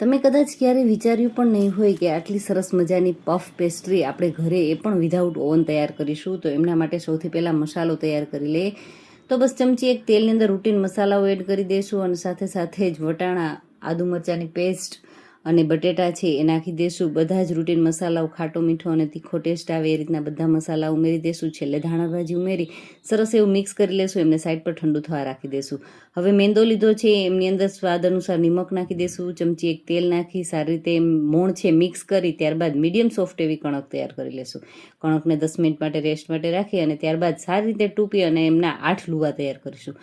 તમે કદાચ ક્યારે વિચાર્યું પણ નહીં હોય કે આટલી સરસ મજાની પફ પેસ્ટ્રી આપણે ઘરે એ પણ વિધાઉટ ઓવન તૈયાર કરીશું. તો એમના માટે સૌથી પહેલાં મસાલો તૈયાર કરી લઈએ. તો બસ ચમચી એક તેલની અંદર રૂટીન મસાલાઓ એડ કરી દઈશું અને સાથે સાથે જ વટાણા, આદુ મરચાંની પેસ્ટ અને બટેટા છે એ નાખી દઈશું. બધા જ રૂટીન મસાલાઓ, ખાટો મીઠો અને તીખો ટેસ્ટ આવે એ રીતના બધા મસાલા ઉમેરી દઈશું. છેલ્લે ધાણા ભાજી ઉમેરી સરસ એવું મિક્સ કરી લેશું. એમને સાઈડ પર ઠંડુ થવા રાખી દઈશું. હવે મેંદો લીધો છે એમની અંદર સ્વાદ અનુસાર નિમક નાખી દઈશું. ચમચી એક તેલ નાખી સારી રીતે મોણ છે મિક્સ કરી ત્યારબાદ મીડિયમ સોફ્ટ એવી કણક તૈયાર કરી લેશું. કણકને 10 મિનિટ માટે રેસ્ટ માટે રાખી અને ત્યારબાદ સારી રીતે ટૂંપી અને એમના 8 લુવા તૈયાર કરીશું.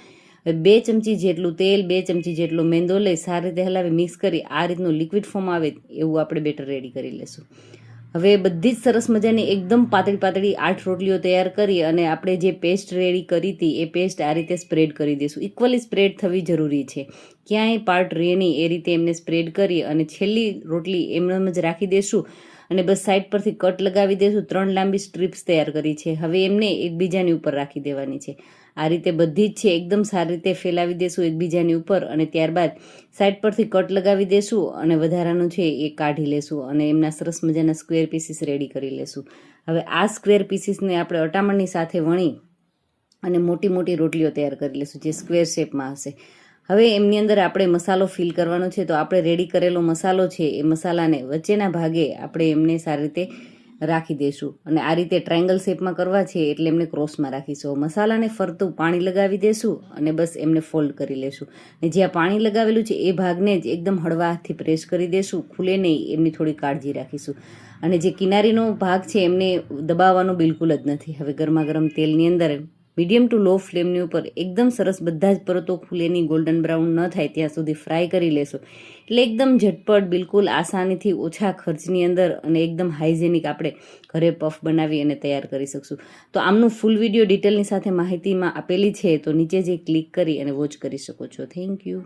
2 ચમચી જેટલું તેલ, 2 ચમચી જેટલો મેંદો લઈ સારી રીતે હલાવી મિક્સ કરી આ રીતનું લિક્વિડ ફોર્મ આવે એવું આપણે બેટર રેડી કરી લેશું. હવે બધી જ સરસ મજાની એકદમ પાતળી પાતળી 8 રોટલીઓ તૈયાર કરી અને આપણે જે પેસ્ટ રેડી કરી હતી એ પેસ્ટ આ રીતે સ્પ્રેડ કરી દઈશું. ઇક્વલી સ્પ્રેડ થવી જરૂરી છે, ક્યાંય પાર્ટ રહે નહીં એ રીતે એમને સ્પ્રેડ કરી અને છેલ્લી રોટલી એમ જ રાખી દઈશું અને બસ સાઈડ પરથી કટ લગાવી દઈશું. 3 લાંબી સ્ટ્રીપ્સ તૈયાર કરી છે. હવે એમને એકબીજાની ઉપર રાખી દેવાની છે. આ રીતે બધી જ છે એકદમ સારી રીતે ફેલાવી દેશું એકબીજાની ઉપર અને ત્યારબાદ સાઈડ પરથી કટ લગાવી દેશું અને વધારાનું છે એ કાઢી લેશું અને એમના સરસ મજાના સ્ક્વેર પીસીસ રેડી કરી લેશું. હવે આ સ્ક્વેર પીસીસને આપણે અટામણની સાથે વણી અને મોટી મોટી રોટલીઓ તૈયાર કરી લેશું જે સ્ક્વેર શેપમાં હશે. હવે એમની અંદર આપણે મસાલો ફિલ કરવાનો છે. તો આપણે રેડી કરેલો મસાલો છે એ મસાલાને વચ્ચેના ભાગે આપણે એમને સારી રીતે રાખી દઈશું અને આ રીતે ટ્રાયંગલ શેપમાં કરવા છે એટલે એમને ક્રોસમાં રાખીશું. મસાલાને ફરતું પાણી લગાવી દેશું અને બસ એમને ફોલ્ડ કરી લેશું. અને જ્યાં પાણી લગાવેલું છે એ ભાગને જ એકદમ હળવા હાથથી પ્રેસ કરી દેશું, ખુલે નહીં એમની થોડી કાળજી રાખીશું. અને જે કિનારીનો ભાગ છે એમને દબાવવાનો બિલકુલ જ નથી. હવે ગરમા ગરમ તેલની અંદર મીડિયમ ટુ લો ફ્લેમની ઉપર એકદમ સરસ બધા જ પરતો ખુલેની ગોલ્ડન બ્રાઉન ન થાય ત્યાં સુધી ફ્રાય કરી લેશું. એટલે એકદમ ઝટપટ, બિલકુલ આસાનીથી ઓછા ખર્ચની અંદર અને એકદમ હાઇજેનિક આપણે ઘરે પફ બનાવી અને તૈયાર કરી શકશું. તો આમનું ફૂલ વિડીયો ડિટેલની સાથે માહિતીમાં આપેલી છે તો નીચે જે ક્લિક કરી અને વોચ કરી શકો છો. Thank you.